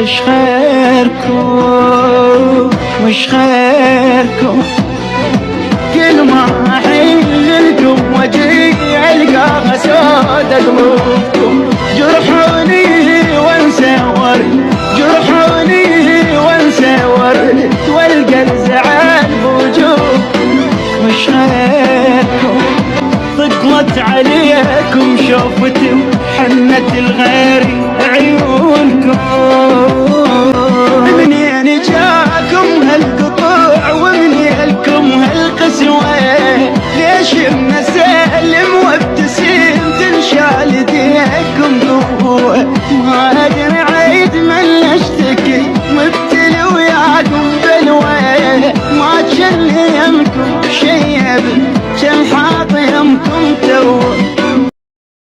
اش خيركم وش خيركم، كل ما احيلكم وجهي القاها سود قلوبكم. جرحوني وانسى ورد، جرحوني وانسى ورد، والقى الزعل بوجوهكم. وش خيركم ثقلت عليكم شوفتي وحنت الغير